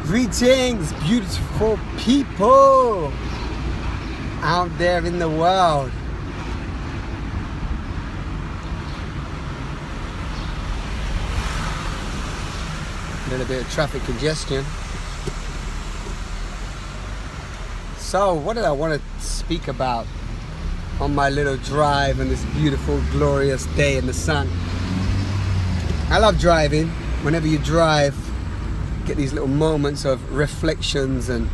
Greetings, beautiful people out there in the world. A little bit of traffic congestion. So, what did I want to speak about on my little drive on this beautiful, glorious day in the sun? I love driving. Whenever you drive, you get these little moments of reflections and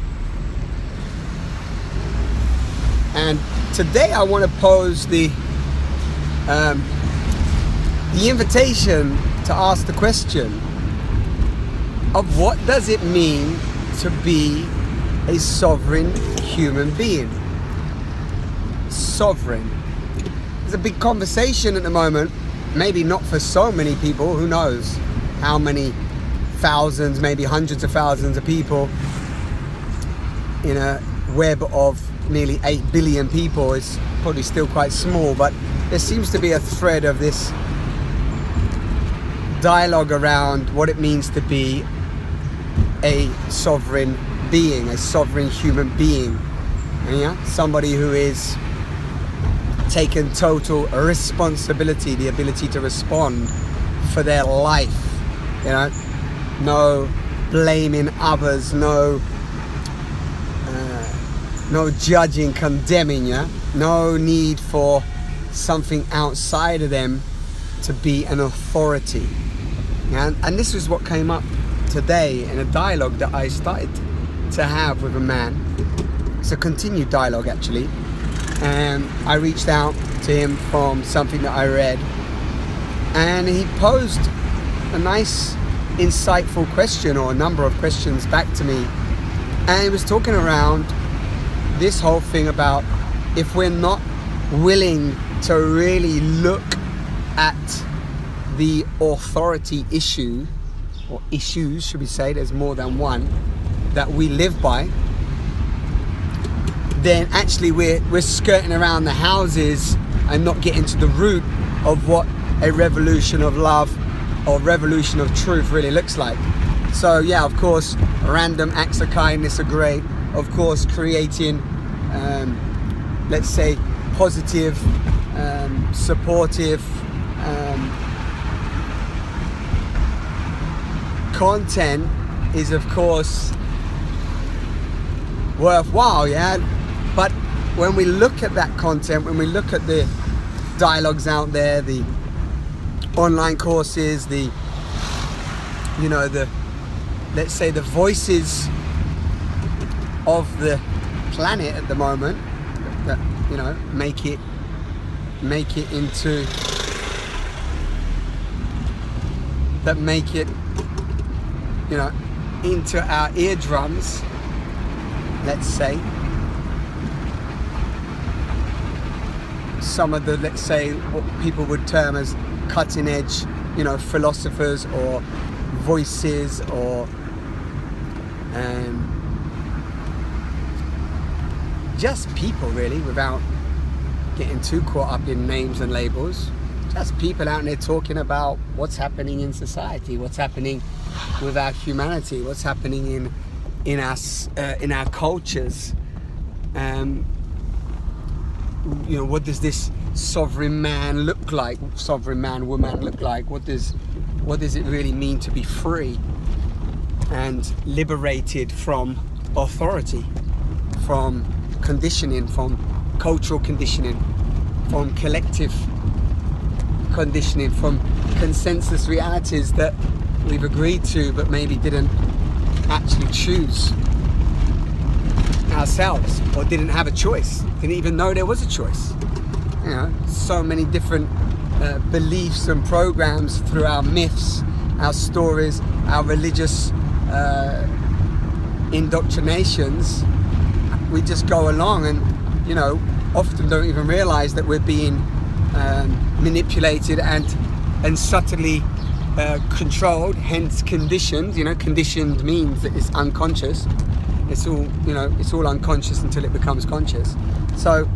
today I want to pose the invitation to ask the question of what does it mean to be a sovereign human being? Sovereign. There's a big conversation at the moment, maybe not for so many people, who knows how many thousands, maybe hundreds of thousands of people in a web of nearly 8 billion people is probably still quite small, but there seems to be a thread of this dialogue around what it means to be a sovereign being, a sovereign human being. Yeah? Somebody who is taken total responsibility, the ability to respond for their life. You know, no blaming others, no judging, condemning, yeah? No need for something outside of them to be an authority. Yeah? And this is what came up today in a dialogue that I started to have with a man. It's a continued dialogue actually. And I reached out to him from something that I read. And he posed a nice, insightful question, or a number of questions back to me. And he was talking around this whole thing about if we're not willing to really look at the authority issue, or issues should we say, there's more than one, that we live by, then actually we're skirting around the houses and not getting to the root of what a revolution of love or revolution of truth really looks like. So yeah, of course, random acts of kindness are great. Of course, creating, let's say, positive, supportive content is, of course, worthwhile, yeah? But when we look at that content, when we look at the dialogues out there, the online courses, let's say the voices of the planet at the moment that, you know, make it into, that make it, you know, into our eardrums, let's say. Some of the, let's say, what people would term as cutting edge, you know, philosophers or voices, or just people really, without getting too caught up in names and labels. Just people out there talking about what's happening in society, what's happening with our humanity, what's happening in our cultures. You know, what does this sovereign man look like? Sovereign man, woman look like? What does it really mean to be free and liberated from authority, from conditioning, from cultural conditioning, from collective conditioning, from consensus realities that we've agreed to but maybe didn't actually choose ourselves, or didn't have a choice, didn't even know there was a choice. You know, so many different beliefs and programs through our myths, our stories, our religious indoctrinations. We just go along and, you know, often don't even realize that we're being manipulated and subtly controlled, hence conditioned. You know, conditioned means that it's unconscious. It's all, you know, it's all unconscious until it becomes conscious. So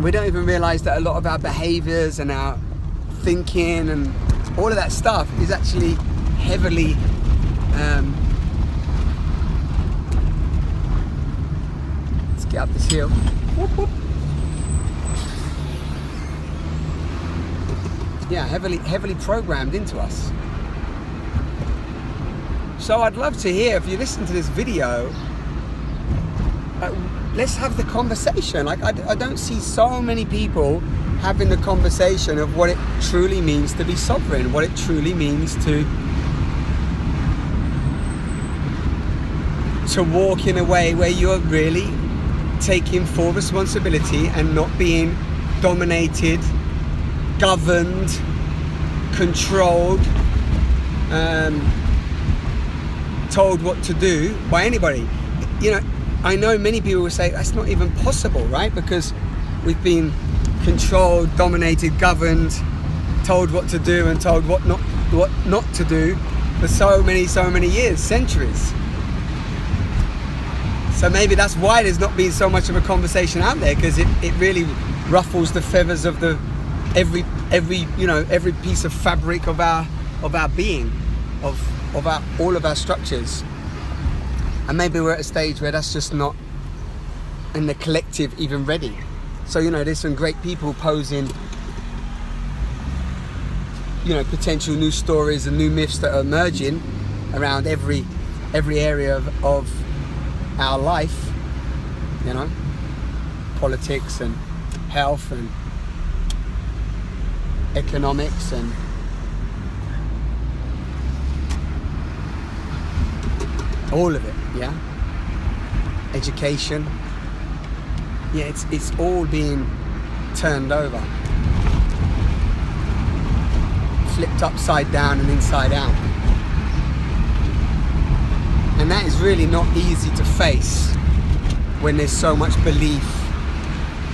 we don't even realize that a lot of our behaviors and our thinking and all of that stuff is actually heavily Get up this hill. Whoop, whoop. Yeah, heavily programmed into us. So I'd love to hear, if you listen to this video, let's have the conversation. Like, I don't see so many people having the conversation of what it truly means to be sovereign, what it truly means to walk in a way where you're really taking full responsibility and not being dominated, governed, controlled, told what to do by anybody. You know, I know many people will say that's not even possible, right? Because we've been controlled, dominated, governed, told what to do and told what not to do for so many years, centuries. So maybe that's why there's not been so much of a conversation out there, because it really ruffles the feathers of every piece of fabric of our being, of all of our structures. And maybe we're at a stage where that's just not in the collective even ready. So, you know, there's some great people posing, you know, potential new stories and new myths that are emerging around every area of our life, you know, politics and health and economics and all of it, yeah. Education, yeah, it's all being turned over, flipped upside down and inside out. And that is really not easy to face when there's so much belief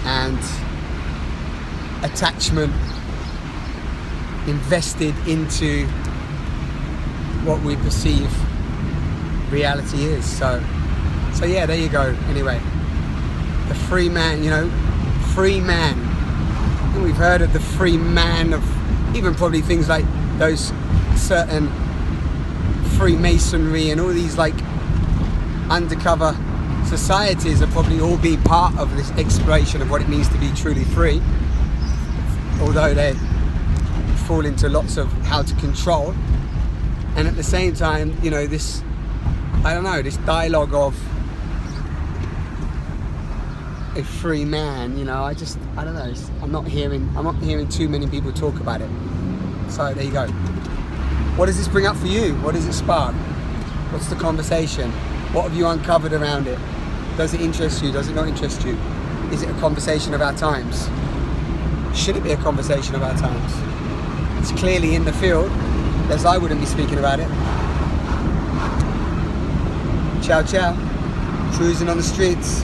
and attachment invested into what we perceive reality is. So yeah, there you go. Anyway, the free man, you know, free man. I think we've heard of the free man, of even probably things like those certain Freemasonry and all these like undercover societies are probably all being part of this exploration of what it means to be truly free, although they fall into lots of how to control. And at the same time, you know, this, I don't know, this dialogue of a free man, you know, I don't know, I'm not hearing too many people talk about it. So there you go. What does this bring up for you? What does it spark? What's the conversation? What have you uncovered around it? Does it interest you? Does it not interest you? Is it a conversation of our times? Should it be a conversation of our times? It's clearly in the field, as I wouldn't be speaking about it. Ciao, ciao. Cruising on the streets.